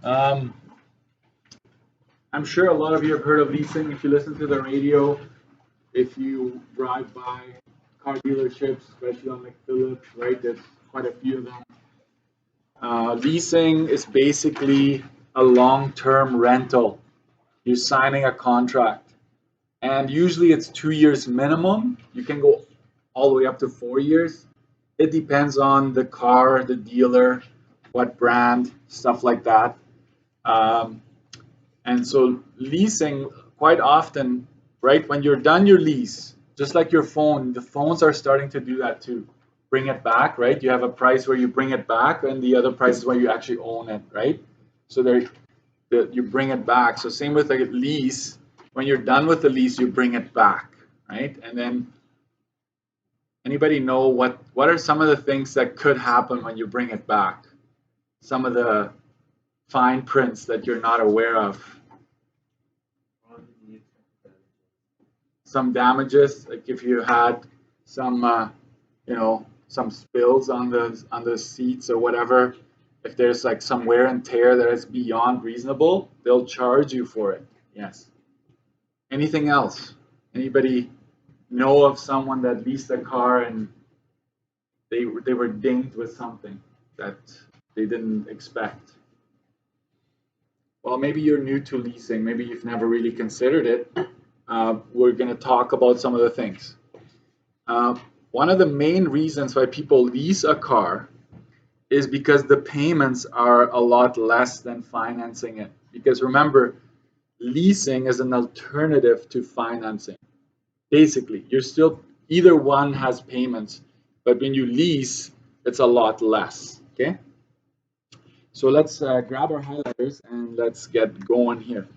Um, I'm sure a lot of you have heard of leasing if you listen to the radio, if you drive by car dealerships, especially on like Phillips, right? There's quite a few of them. Leasing is basically a long-term rental. You're signing a contract, and usually it's 2 years minimum. You can go all the way up to 4 years. It depends on the car, the dealer, what brand, stuff like that. Um, And so leasing quite often, right, when you're done your lease, just like your phone, the phones are starting to do that too. Bring it back, right? You have a price where you bring it back, and the other price is where you actually own it, right? So you bring it back. So same with like a lease. When you're done with the lease, you bring it back, right? And then anybody know what are some of the things that could happen when you bring it back? Some of the fine prints that you're not aware of. Some damages, like if you had some, some spills on the seats or whatever. If there's like some wear and tear that is beyond reasonable, they'll charge you for it. Yes. Anything else? Anybody know of someone that leased a car and they were dinged with something that they didn't expect? Well, maybe you're new to leasing. Maybe you've never really considered it. We're going to talk about some of the things. One of the main reasons why people lease a car is because the payments are a lot less than financing it. Because remember, leasing is an alternative to financing. Basically, you're still, either one has payments, but when you lease, it's a lot less. Okay? So let's grab our highlighters and let's get going here.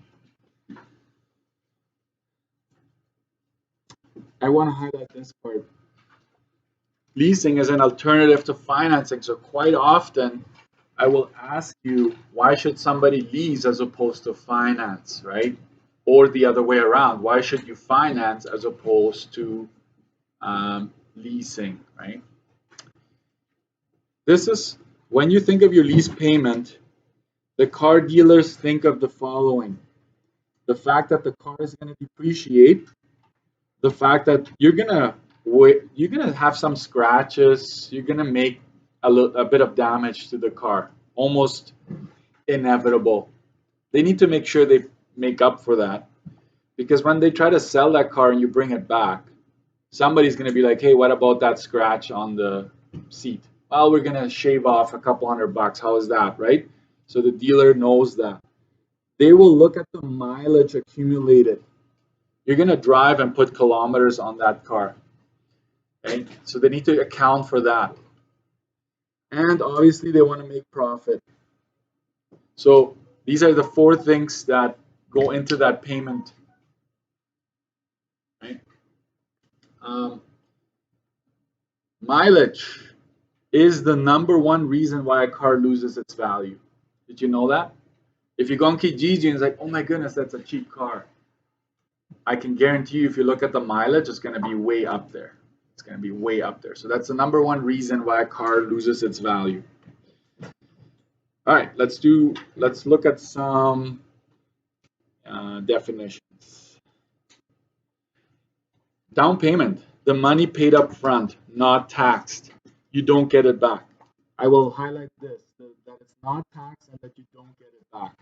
I want to highlight this part. Leasing is an alternative to financing. So quite often, I will ask you, why should somebody lease as opposed to finance, right? Or the other way around, why should you finance as opposed to leasing, right? This is, when you think of your lease payment, the car dealers think of the following. The fact that the car is going to depreciate, the fact that you're gonna have some scratches, you're gonna make a bit of damage to the car, almost inevitable. They need to make sure they make up for that, because when they try to sell that car and you bring it back, somebody's gonna be like, hey, what about that scratch on the seat? Well, we're gonna shave off a couple $100. How is that, right? So the dealer knows that. They will look at the mileage accumulated. You're going to drive and put kilometers on that car, right? So they need to account for that. And obviously they want to make profit. So these are the four things that go into that payment, right? Mileage is the number one reason why a car loses its value. Did you know that? If you go on Kijiji and it's like, oh my goodness, that's a cheap car, I can guarantee you if you look at the mileage, it's going to be way up there. It's going to be way up there. So that's the number one reason why a car loses its value. All right, let's look at some definitions. Down payment, the money paid up front, not taxed. You don't get it back. I will highlight this, that it's not taxed and that you don't get it back.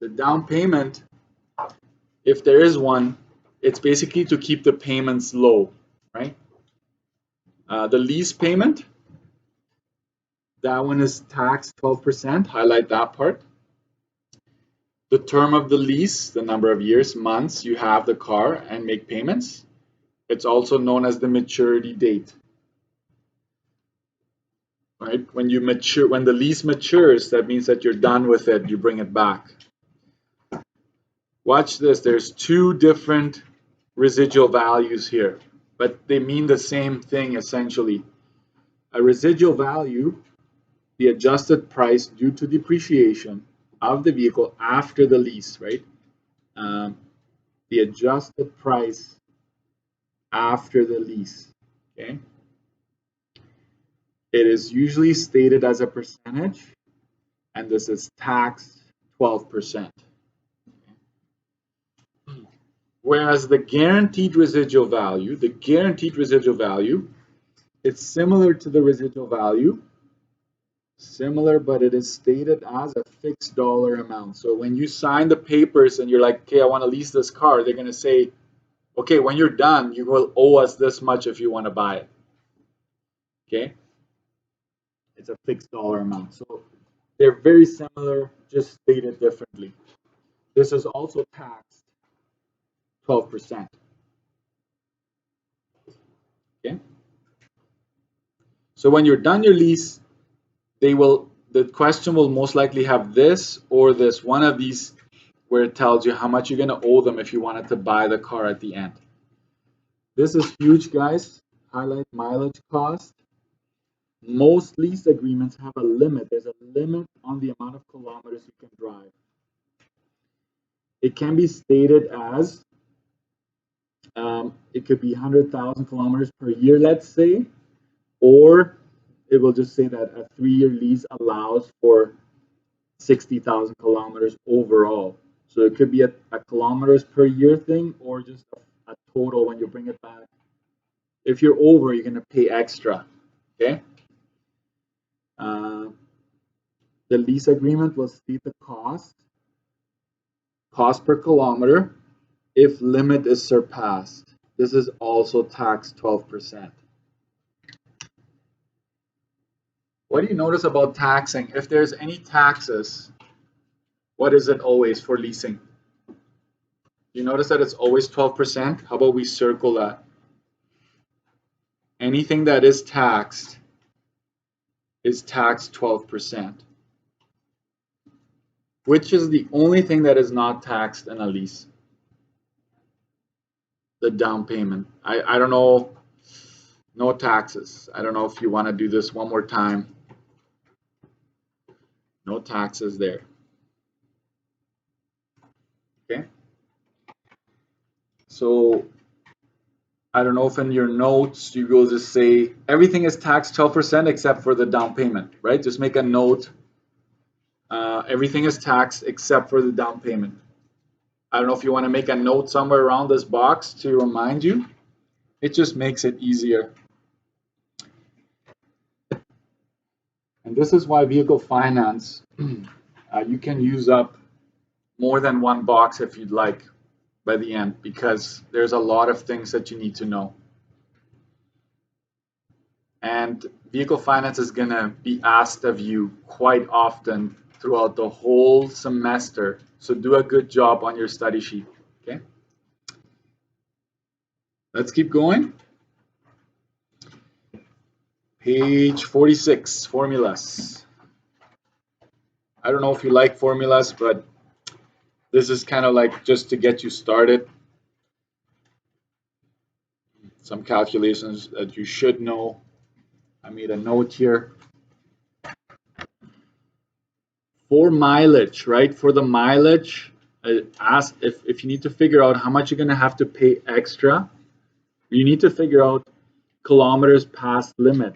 The down payment, if there is one, it's basically to keep the payments low, right? The lease payment, that one is taxed 12%, highlight that part. The term of the lease, the number of years, months you have the car and make payments. It's also known as the maturity date. Right? When the lease matures, that means that you're done with it, you bring it back. Watch this, there's two different residual values here, but they mean the same thing essentially. A residual value, the adjusted price due to depreciation of the vehicle after the lease, right? The adjusted price after the lease, okay? It is usually stated as a percentage and this is taxed 12%. Whereas the guaranteed residual value, it's similar to the residual value, but it is stated as a fixed dollar amount. So when you sign the papers and you're like, okay, I want to lease this car, they're going to say, okay, when you're done, you will owe us this much if you want to buy it. Okay? It's a fixed dollar amount. So they're very similar, just stated differently. This is also taxed 12%. Okay? So when you're done your lease, the question will most likely have this or this, one of these, where it tells you how much you're going to owe them if you wanted to buy the car at the end. This is huge, guys. Highlight mileage cost. Most lease agreements have a limit. There's a limit on the amount of kilometers you can drive. It can be stated as, it could be 100,000 kilometers per year, let's say, or it will just say that a 3-year lease allows for 60,000 kilometers overall. So it could be a kilometers per year thing, or just a total when you bring it back. If you're over, you're going to pay extra. Okay. The lease agreement will state the cost per kilometer if limit is surpassed. This is also taxed 12%. What do you notice about taxing? If there's any taxes, what is it always for leasing? You notice that it's always 12%? How about we circle that? Anything that is taxed 12%. Which is the only thing that is not taxed in a lease? The down payment. I don't know. No taxes. I don't know if you want to do this one more time. No taxes there. Okay. So I don't know if in your notes you will just say everything is taxed 12% except for the down payment, right? Just make a note. Everything is taxed except for the down payment. I don't know if you want to make a note somewhere around this box to remind you. It just makes it easier. And this is why vehicle finance, you can use up more than one box if you'd like by the end, because there's a lot of things that you need to know. And vehicle finance is going to be asked of you quite often throughout the whole semester. So do a good job on your study sheet. Okay. Let's keep going. Page 46, formulas. I don't know if you like formulas, but this is kind of like just to get you started. Some calculations that you should know. I made a note here. For mileage, right? For the mileage, ask if you need to figure out how much you're going to have to pay extra, you need to figure out kilometers past limit.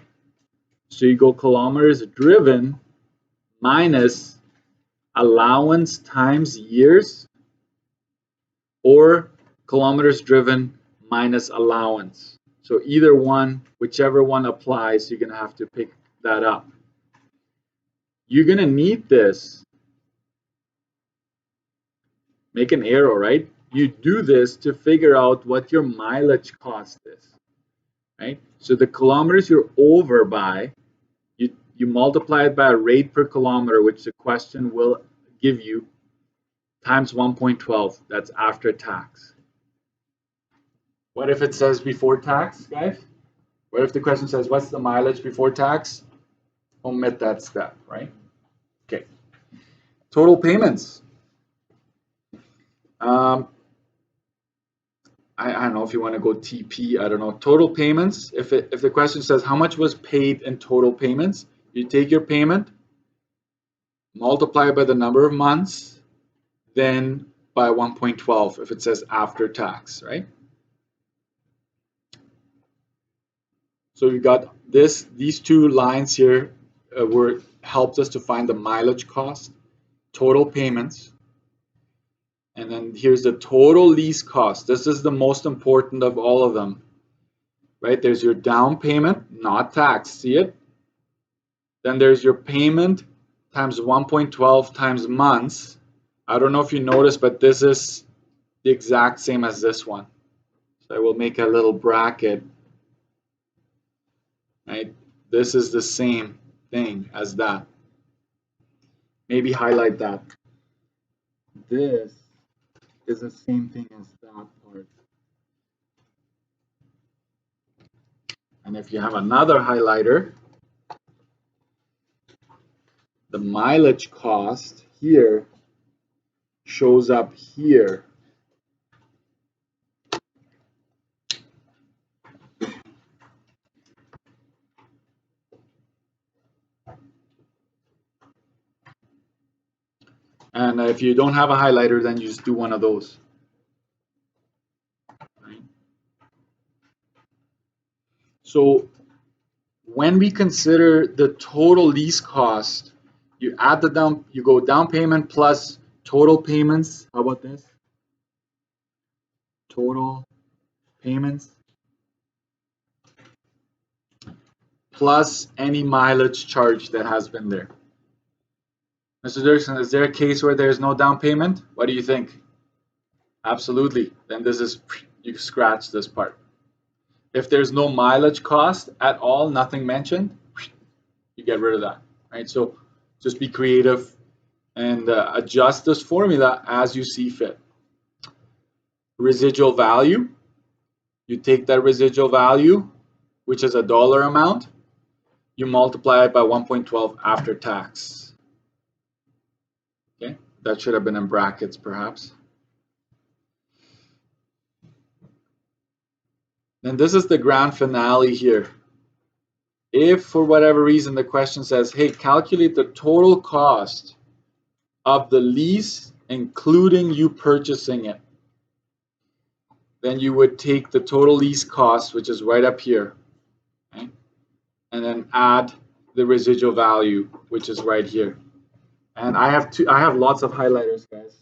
So you go kilometers driven minus allowance times years, or kilometers driven minus allowance. So either one, whichever one applies, you're going to have to pick that up. You're going to need this. Make an arrow, right? You do this to figure out what your mileage cost is, right? So the kilometers you're over by, you multiply it by a rate per kilometer, which the question will give you, times 1.12. That's after tax. What if it says before tax, guys? What if the question says, what's the mileage before tax? Omit that step, right? Okay. Total payments. I don't know if you want to go TP. I don't know. Total payments. If the question says how much was paid in total payments, you take your payment, multiply it by the number of months, then by 1.12 if it says after tax, right? So we got these two lines here were helps us to find the mileage cost, total payments, and then here's the total lease cost. This is the most important of all of them, right? There's your down payment, not taxed, see it? Then there's your payment times 1.12 times months. I don't know if you noticed, but this is the exact same as this one. So I will make a little bracket, right? This is the same thing as that. Maybe highlight that. This is the same thing as that part. And if you have another highlighter, the mileage cost here shows up here. And if you don't have a highlighter, then you just do one of those. Right? So when we consider the total lease cost, you add you go down payment plus total payments. How about this? Total payments plus any mileage charge that has been there. Mr. Dirksen, is there a case where there's no down payment? What do you think? Absolutely. Then this is, you scratch this part. If there's no mileage cost at all, nothing mentioned, you get rid of that, right? So just be creative and adjust this formula as you see fit. Residual value, you take that residual value, which is a dollar amount, you multiply it by 1.12 after tax. Okay, that should have been in brackets perhaps. And this is the grand finale here. If for whatever reason the question says, hey, calculate the total cost of the lease including you purchasing it, then you would take the total lease cost, which is right up here, okay? And then add the residual value, which is right here. And I have lots of highlighters, guys.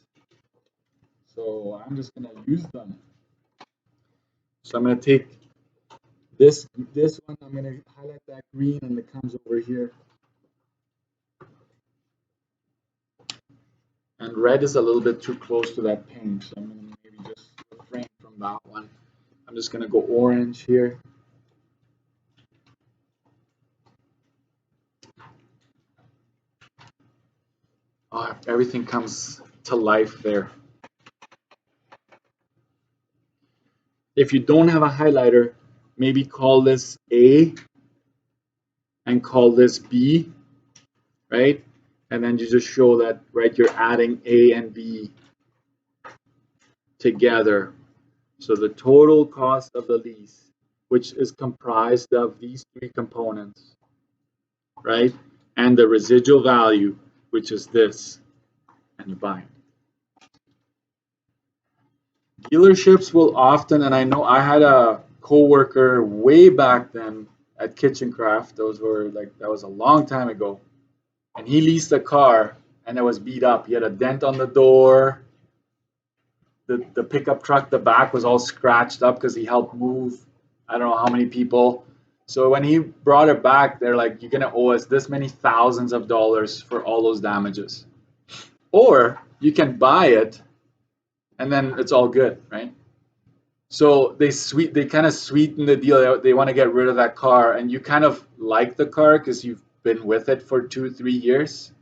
So I'm just gonna use them. So I'm gonna take this one, I'm gonna highlight that green and it comes over here. And red is a little bit too close to that pink, so I'm gonna maybe just refrain from that one. I'm just gonna go orange here. Oh, everything comes to life there. If you don't have a highlighter, maybe call this A and call this B, right? And then you just show that, right, you're adding A and B together. So the total cost of the lease, which is comprised of these three components, right? And the residual value, which is this, and you buy it. Dealerships will often, and I know I had a coworker way back then at Kitchen Craft. That was a long time ago. And he leased a car and it was beat up. He had a dent on the door. The pickup truck, the back was all scratched up because he helped move I don't know how many people. So when he brought it back, they're like, you're gonna owe us this many thousands of dollars for all those damages. Or you can buy it and then it's all good, right? So they kind of sweeten the deal. They want to get rid of that car, and you kind of like the car because you've been with it for 2-3 years.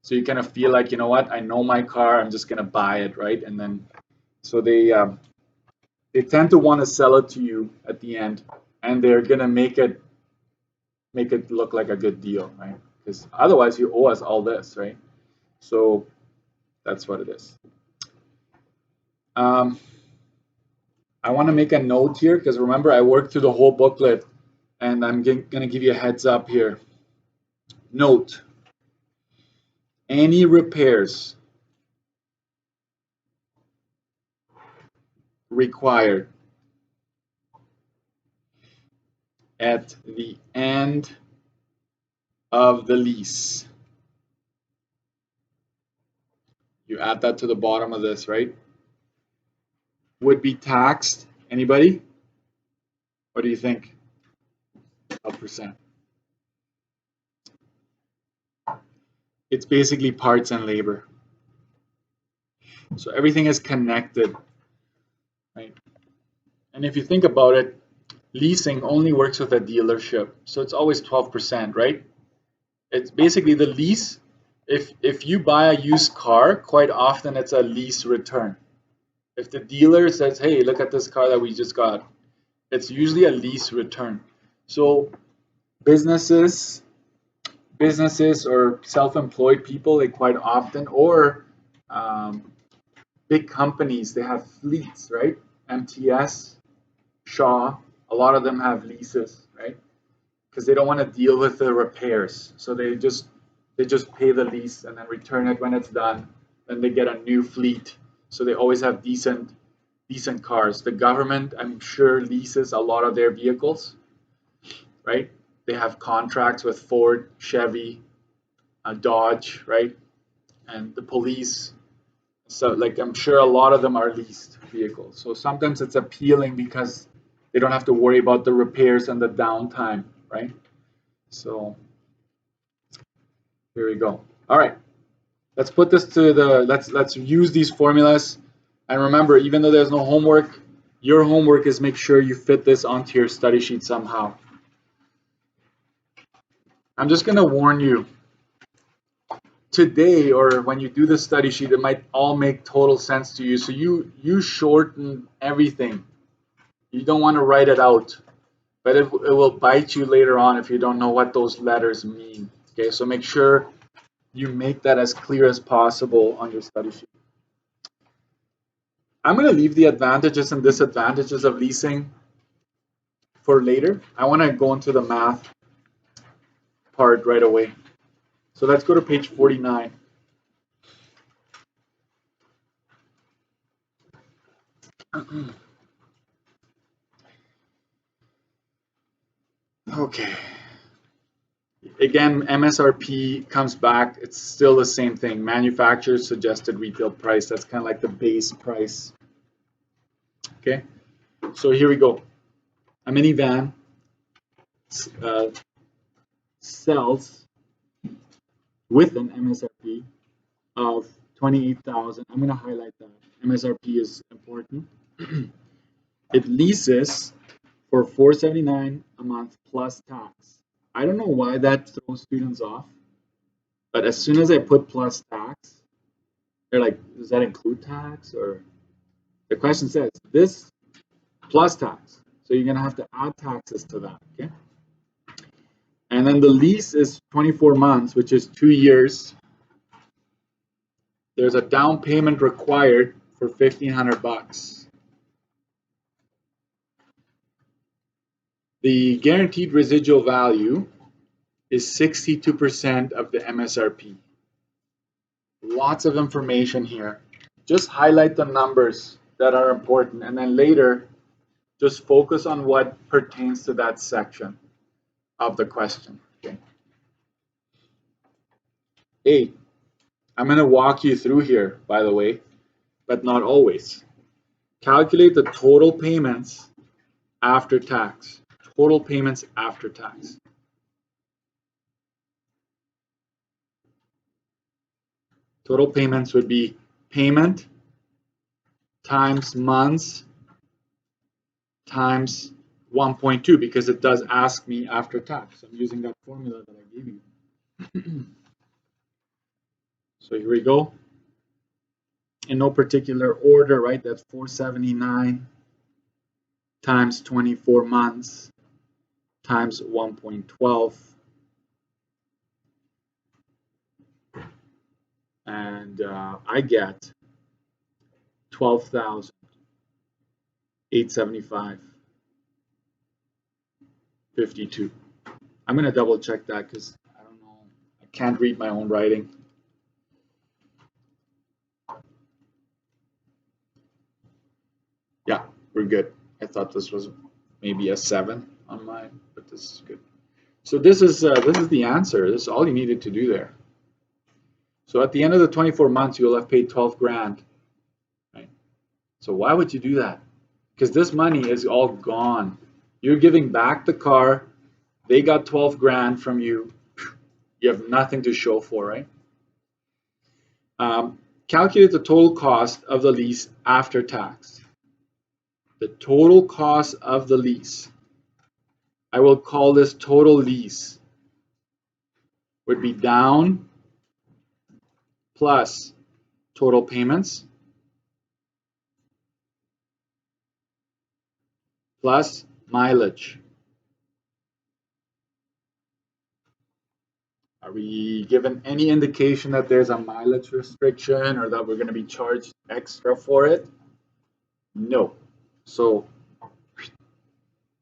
So you kind of feel like, you know what, I know my car, I'm just gonna buy it, right? And then so they tend to want to sell it to you at the end, and they're gonna make it look like a good deal, right? Because otherwise you owe us all this, right? So that's what it is. I want to make a note here because remember I worked through the whole booklet, and I'm going to give you a heads up here. Note, any repairs required at the end of the lease You add that to the bottom of this, right? Would be taxed. Anybody? What do you think? 12%. It's basically parts and labor. So everything is connected, right? And if you think about it, leasing only works with a dealership. So it's always 12%, right? It's basically the lease. If you buy a used car, quite often it's a lease return. If the dealer says, hey, look at this car that we just got, it's usually a lease return. So businesses or self-employed people, they quite often, or big companies, they have fleets, right? MTS, Shaw, a lot of them have leases, right? Because they don't want to deal with the repairs. So they just pay the lease and then return it when it's done. Then they get a new fleet. So they always have decent cars. The government, I'm sure, leases a lot of their vehicles, right? They have contracts with Ford, Chevy, Dodge, right? And the police. So like I'm sure a lot of them are leased vehicles. So sometimes it's appealing because they don't have to worry about the repairs and the downtime, right? So here we go. All right. Let's put this to the let's use these formulas. And remember, even though there's no homework, your homework is make sure you fit this onto your study sheet somehow. I'm just going to warn you. Today, or when you do the study sheet, it might all make total sense to you. So you shorten everything. You don't want to write it out, but it will bite you later on if you don't know what those letters mean. Okay, so make sure you make that as clear as possible on your study sheet. I'm going to leave the advantages and disadvantages of leasing for later. I want to go into the math part right away. So let's go to page 49. Okay. Again, MSRP comes back. It's still the same thing. Manufacturer's suggested retail price. That's kind of like the base price. Okay. So here we go. A minivan sells with an MSRP of 28,000. I'm going to highlight that. MSRP is important. It leases for $479 a month plus tax. I don't know why that throws students off, but as soon as I put plus tax, they're like, does that include tax? Or the question says this plus tax. So you're going to have to add taxes to that, okay? And then the lease is 24 months, which is 2 years. There's a down payment required for $1,500. The guaranteed residual value is 62% of the MSRP. Lots of information here. Just highlight the numbers that are important, and then later just focus on what pertains to that section of the question. Okay. A, I'm going to walk you through here, by the way, but not always. Calculate the total payments after tax. Total payments after tax. Total payments would be payment times months times 1.2, because it does ask me after tax. I'm using that formula that I gave you. So here we go. In no particular order, right? That's 479 times 24 months times 1.12. And I get 12,875.52. I'm going to double check that because I don't know. I can't read my own writing. Yeah, we're good. I thought this was maybe a 7 on mine, but this is good. So this is the answer. This is all you needed to do there. So at the end of the 24 months, you'll have paid 12 grand, right? So why would you do that? Because this money is all gone. You're giving back the car. They got 12 grand from you. You have nothing to show for, right? Calculate the total cost of the lease after tax. The total cost of the lease. I will call this total lease. Would be down plus total payments plus mileage. Are we given any indication that there's a mileage restriction or that we're going to be charged extra for it? No. So,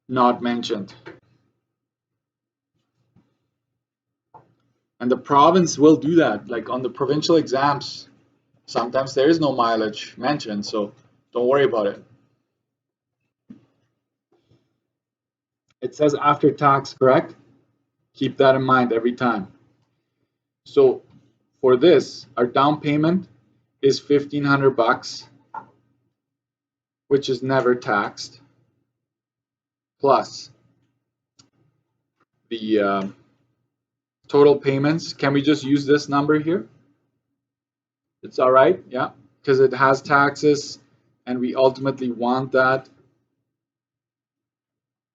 not mentioned. And the province will do that. Like on the provincial exams, sometimes there is no mileage mentioned, so don't worry about it. It says after tax, correct? Keep that in mind every time. So for this, our down payment is $1,500, which is never taxed, plus the total payments. Can we just use this number here? It's all right, yeah, because it has taxes and we ultimately want that.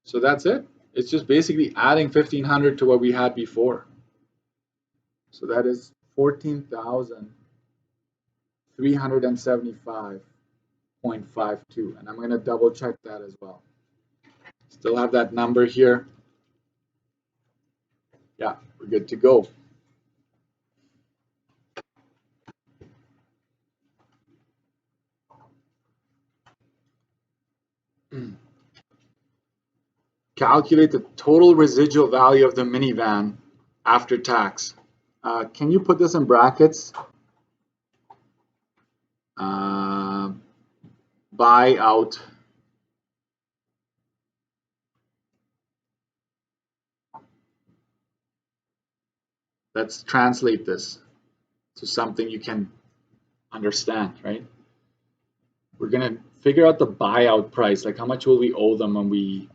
So that's it. It's just basically adding 1,500 to what we had before. So that is 14,375.52. And I'm going to double check that as well. Still have that number here. Yeah, we're good to go. Calculate the total residual value of the minivan after tax. Can you put this in brackets? Buy out. Let's translate this to something you can understand, right? We're gonna figure out the buyout price, like how much will we owe them when we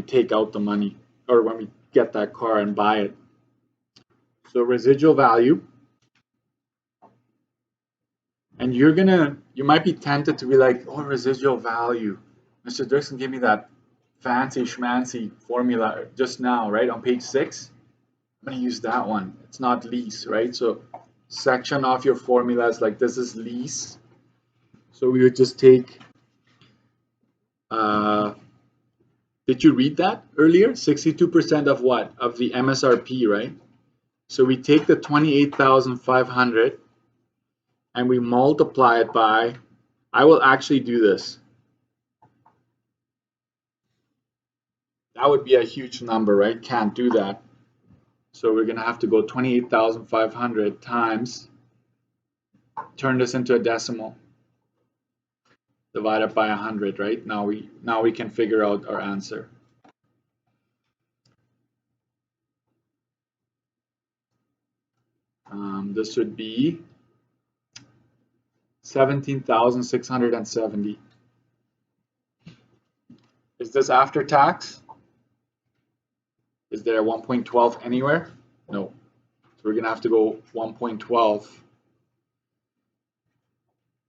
take out the money or when we get that car and buy it. So residual value, and you might be tempted to be like, oh, residual value. Mr. Dirksen gave me that fancy schmancy formula just now, right, on page 6. I'm going to use that one. It's not lease, right? So section off your formulas like this is lease. So we would just take, did you read that earlier? 62% of what? Of the MSRP, right? So we take the 28,500 and we multiply it by, I will actually do this. That would be a huge number, right? Can't do that. So we're going to have to go 28,500 times, turn this into a decimal, divide it by 100, right? Now we can figure out our answer. This would be 17,670. Is this after tax? Is there a 1.12 anywhere? No. So we're going to have to go 1.12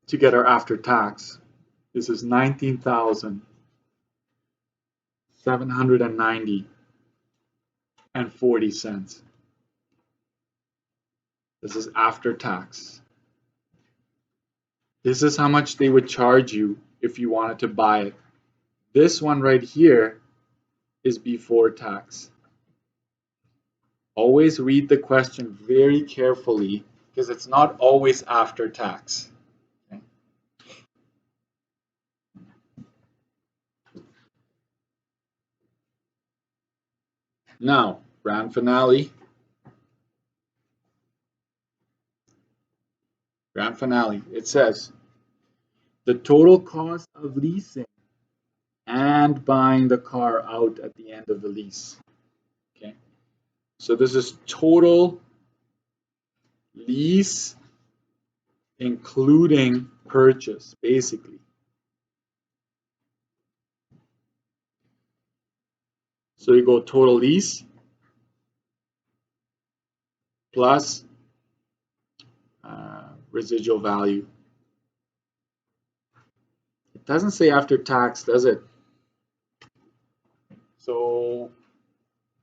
to get our after tax. This is 19,790 and 40 cents. This is after tax. This is how much they would charge you if you wanted to buy it. This one right here is before tax. Always read the question very carefully because it's not always after tax. Okay. Now, grand finale. Grand finale. It says the total cost of leasing and buying the car out at the end of the lease. Okay. So this is total lease including purchase, basically. So you go total lease plus residual value. It doesn't say after tax, does it? So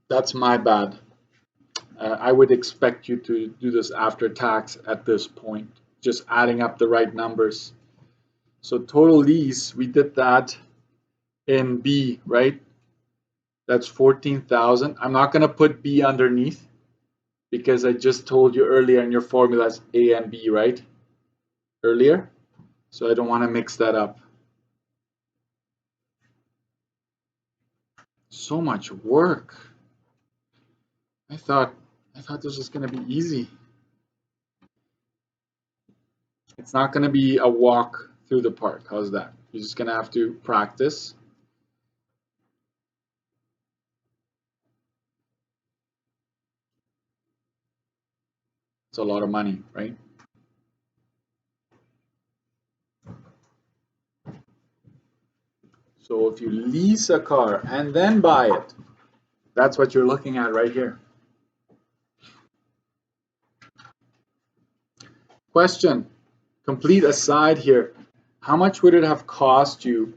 that's my bad. I would expect you to do this after tax at this point, just adding up the right numbers. So total lease, we did that in B, right? That's 14,000. I'm not going to put B underneath because I just told you earlier in your formulas A and B, right? Earlier. So I don't want to mix that up. So much work. I thought this was going to be easy. It's not going to be a walk through the park. How's that? You're just going to have to practice. It's a lot of money, right? So if you lease a car and then buy it, that's what you're looking at right here. Question, complete aside here. How much would it have cost you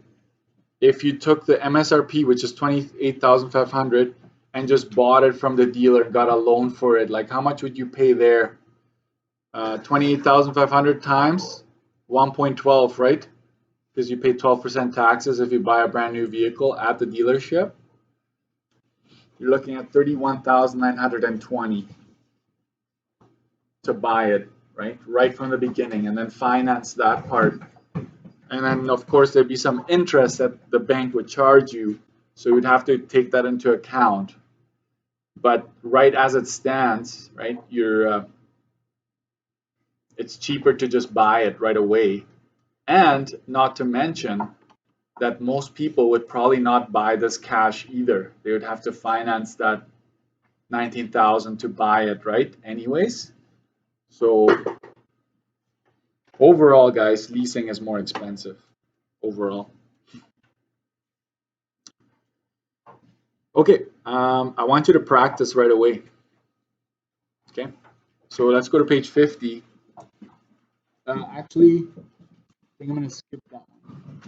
if you took the MSRP, which is 28,500, and just bought it from the dealer and got a loan for it? Like, how much would you pay there? 28,500 times 1.12, right? Because you pay 12% taxes if you buy a brand new vehicle at the dealership. You're looking at 31,920 to buy it, right from the beginning, and then finance that part. And then, of course, there'd be some interest that the bank would charge you, so you'd have to take that into account. But right as it stands, right, it's cheaper to just buy it right away. And not to mention that most people would probably not buy this cash either. They would have to finance that 19,000 to buy it, right? Anyways, so overall, guys, leasing is more expensive overall. Okay, I want you to practice right away. Okay, so let's go to page 50. Actually, I think I'm going to skip that one.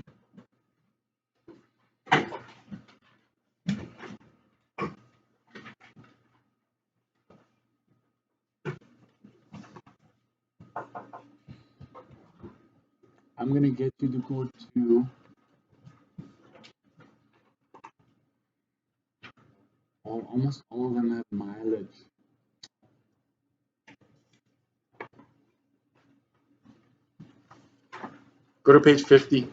I'm going to get you to go to almost all of them have mileage. Go to page 50.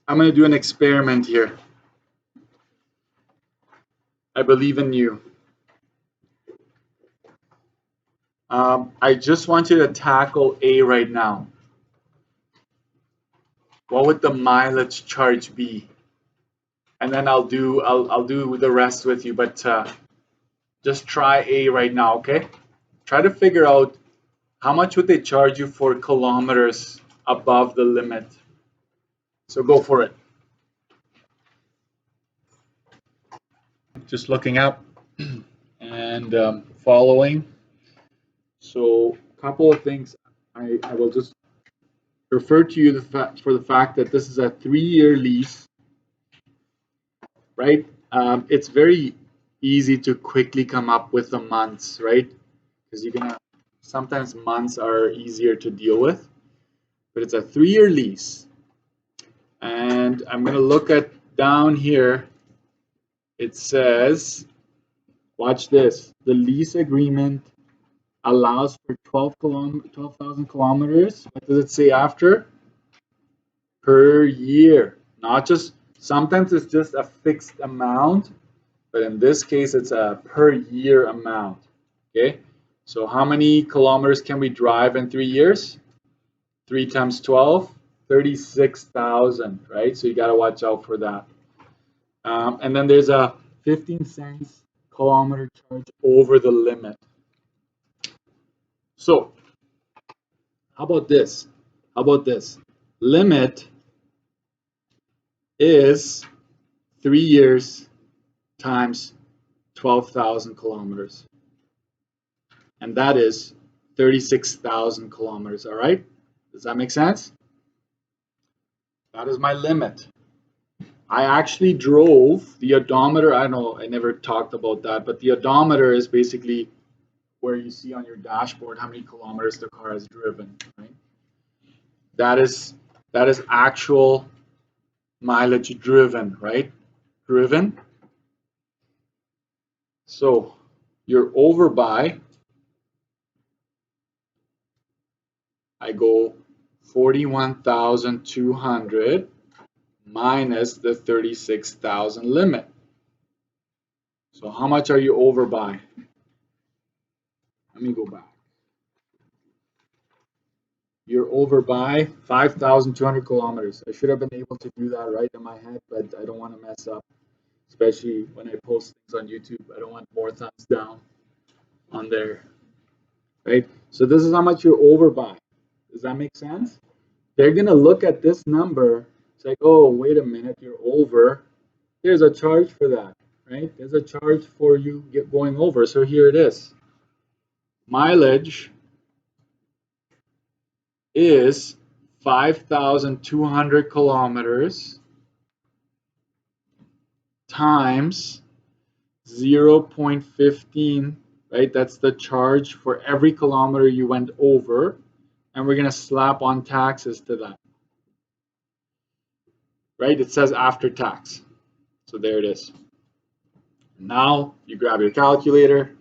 I'm going to do an experiment here. I believe in you. I just want you to tackle A right now. What would the mileage charge be? And then I'll do the rest with you, but just try A right now, okay? Try to figure out how much would they charge you for kilometers above the limit. So go for it. Just looking up and following. So a couple of things I will just refer to you for the fact that this is a 3-year lease, right? It's very easy to quickly come up with the months, right? Because sometimes months are easier to deal with, but it's a 3-year lease. And I'm going to look at down here. It says, watch this, the lease agreement allows for 12,000 kilometers. What does it say after? Per year. Not just, sometimes it's just a fixed amount, but in this case, it's a per year amount. Okay, so how many kilometers can we drive in 3 years? 3 times 12, 36,000, right? So you got to watch out for that. And then there's a 15 cents kilometer charge over the limit. So how about this? How about this? Limit is 3 years times 12,000 kilometers. And that is 36,000 kilometers, all right? Does that make sense? That is my limit. I actually drove the odometer. I know I never talked about that, but the odometer is basically where you see on your dashboard how many kilometers the car has driven, right? That is actual mileage driven, right? Driven. So you're over by, I go 41,200 minus the 36,000 limit. So how much are you over by? Let me go back. You're over by 5,200 kilometers. I should have been able to do that right in my head, but I don't want to mess up, especially when I post things on YouTube. I don't want more thumbs down on there, right? So this is how much you're over by. Does that make sense? They're going to look at this number. It's like, oh, wait a minute, you're over. There's a charge for that, right? There's a charge for you going over. So here it is. Mileage is 5,200 kilometers times 0.15, right? That's the charge for every kilometer you went over. And we're going to slap on taxes to that, right? It says after tax. So there it is. Now you grab your calculator,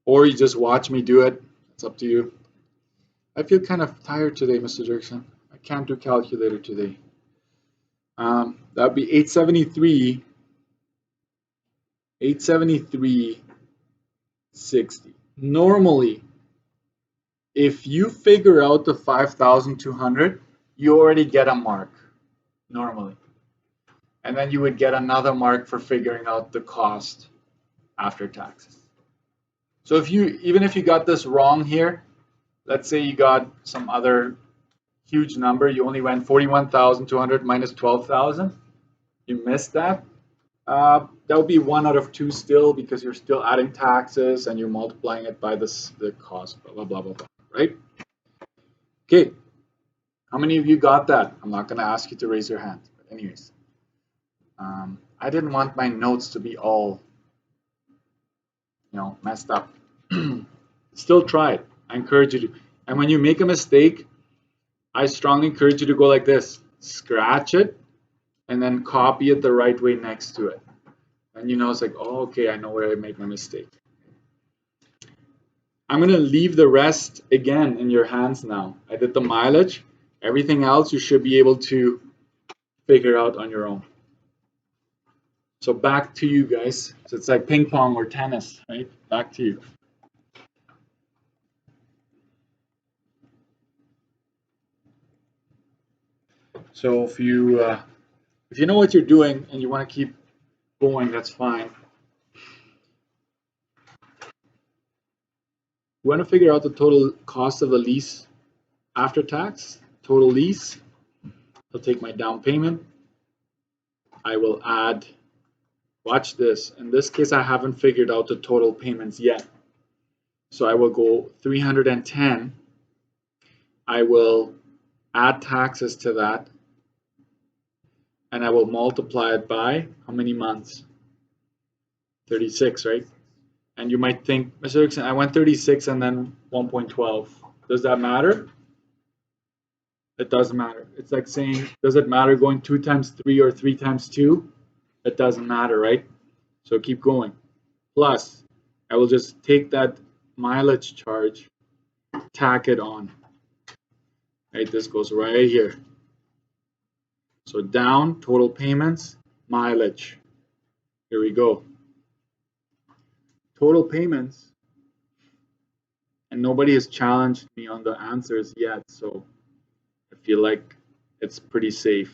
or you just watch me do it. It's up to you. I feel kind of tired today, Mr. Dirksen. I can't do calculator today. That would be 873.60. Normally, if you figure out the 5,200, you already get a mark, normally. And then you would get another mark for figuring out the cost after taxes. So even if you got this wrong here, let's say you got some other huge number, you only went 41,200 minus 12,000, you missed that. That would be 1 out of 2 still, because you're still adding taxes and you're multiplying it by the cost, blah, blah, blah, blah, blah, right? Okay, how many of you got that? I'm not going to ask you to raise your hand, but anyways. I didn't want my notes to be all, messed up. Still try it. I encourage you to. And when you make a mistake, I strongly encourage you to go like this. Scratch it and then copy it the right way next to it. And it's like, oh, okay, I know where I made my mistake. I'm going to leave the rest again in your hands now. I did the mileage. Everything else you should be able to figure out on your own. So back to you guys. So it's like ping pong or tennis, right? Back to you. So if you know what you're doing and you want to keep going, that's fine. You want to figure out the total cost of the lease after tax, total lease. I'll take my down payment. I will add, watch this. In this case, I haven't figured out the total payments yet. So I will go 310. I will add taxes to that. And I will multiply it by how many months? 36, right? And you might think, Mr. Dirksen, I went 36 and then 1.12. Does that matter? It doesn't matter. It's like saying, does it matter going 2 times 3 or 3 times 2? It doesn't matter, right? So keep going. Plus, I will just take that mileage charge, tack it on. Right, this goes right here. So down, total payments, mileage. Here we go. Total payments, and nobody has challenged me on the answers yet, so I feel like it's pretty safe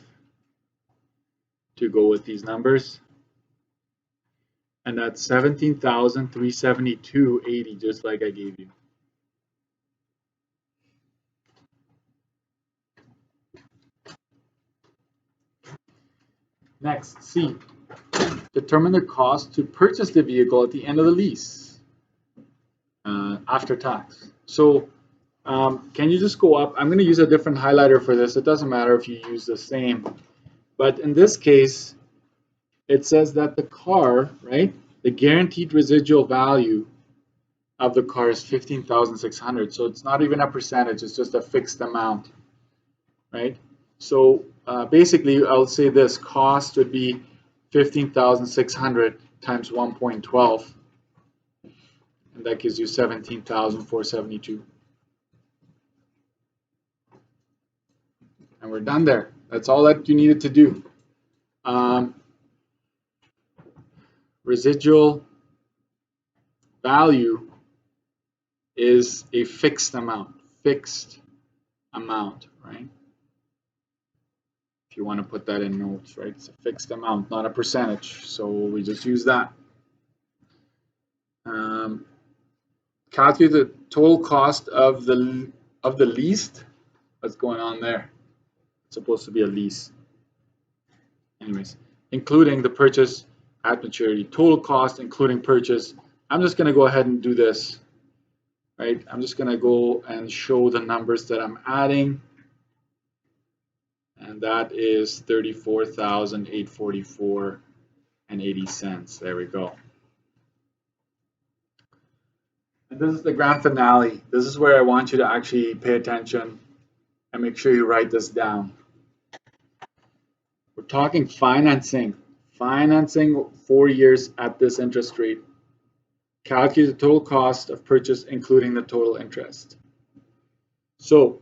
to go with these numbers. And that's 17,372.80, just like I gave you. Next, C. Determine the cost to purchase the vehicle at the end of the lease after tax. So can you just go up? I'm going to use a different highlighter for this. It doesn't matter if you use the same. But in this case, it says that the car, right, the guaranteed residual value of the car is $15,600. So it's not even a percentage. It's just a fixed amount, right? So basically, I'll say this. Cost would be 15,600 times 1.12. And that gives you 17,472. And we're done there. That's all that you needed to do. Residual value is a fixed amount, right? If you want to put that in notes, right? It's a fixed amount, not a percentage. So we just use that. Calculate the total cost of the lease. What's going on there? It's supposed to be a lease. Anyways, including the purchase at maturity. Total cost including purchase. I'm just going to go ahead and do this. Right? I'm just going to go and show the numbers that I'm adding. And that is 34,844 and 80 cents. There we go. And this is the grand finale. This is where I want you to actually pay attention and make sure you write this down. We're talking financing. Financing 4 years at this interest rate. Calculate the total cost of purchase including the total interest. So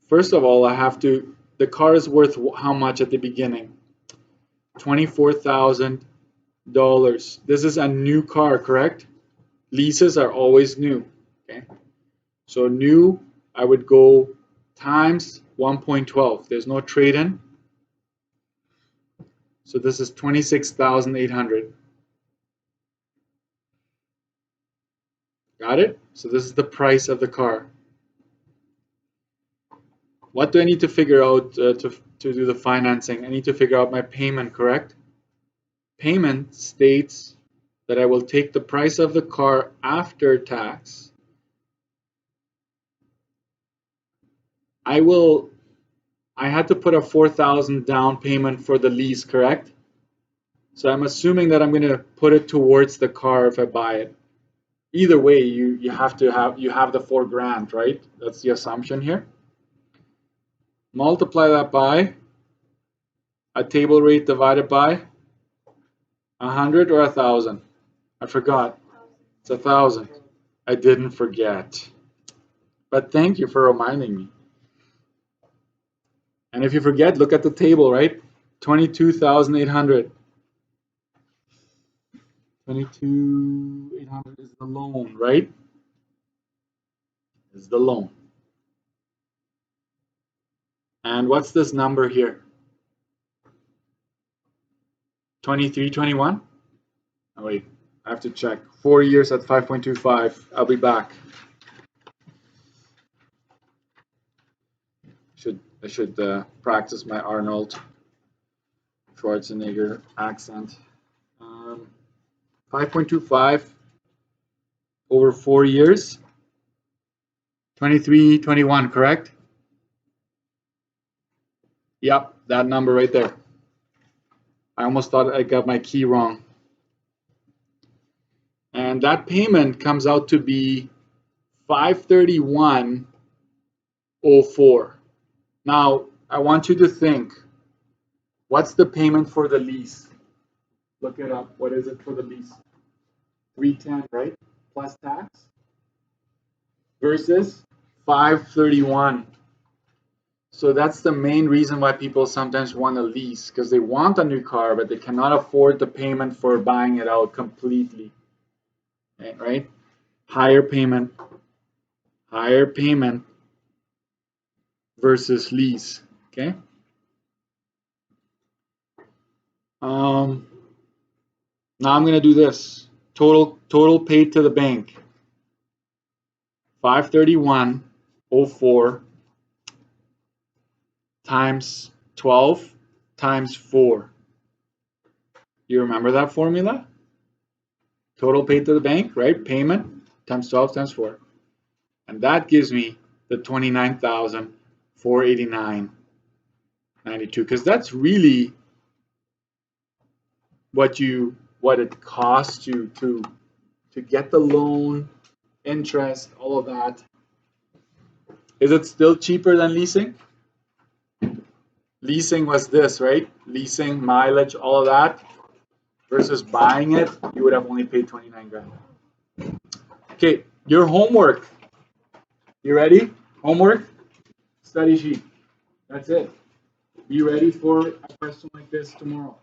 first of all, I have to, the car is worth how much at the beginning? $24,000. This is a new car, correct? Leases are always new. Okay. So new, I would go times 1.12. There's no trade-in. So this is 26,800. Got it? So this is the price of the car. What do I need to figure out to do the financing? I need to figure out my payment, correct? Payment states that I will take the price of the car after tax. I had to put a $4,000 down payment for the lease, correct? So I'm assuming that I'm going to put it towards the car if I buy it. Either way, you have the $4,000, right? That's the assumption here. Multiply that by a table rate divided by 100 or 1,000. I forgot. It's 1,000. I didn't forget. But thank you for reminding me. And if you forget, look at the table, right? 22,800. 22,800 is the loan, right? Is the loan. And what's this number here? 2321? Oh wait, I have to check. 4 years at 5.25. I'll be back. I should practice my Arnold Schwarzenegger accent. 5.25 over 4 years. 2321, correct? Yep, that number right there. I almost thought I got my key wrong. And that payment comes out to be $531.04. Now, I want you to think, what's the payment for the lease? Look it up. What is it for the lease? $310, right? Plus tax versus $531. So that's the main reason why people sometimes want a lease, because they want a new car, but they cannot afford the payment for buying it out completely. Right? Higher payment versus lease. Okay. Now I'm going to do this. Total paid to the bank. 531.04 times 12 times 4. You remember that formula? Total paid to the bank, right? Payment times 12 times 4. And that gives me the 29,489.92, because that's really what it costs you to get the loan, interest, all of that. Is it still cheaper than leasing? Leasing was this, right? Leasing, mileage, all of that, versus buying it, you would have only paid 29 grand. Okay, your homework. You ready? Homework, study sheet. That's it. Be ready for a question like this tomorrow.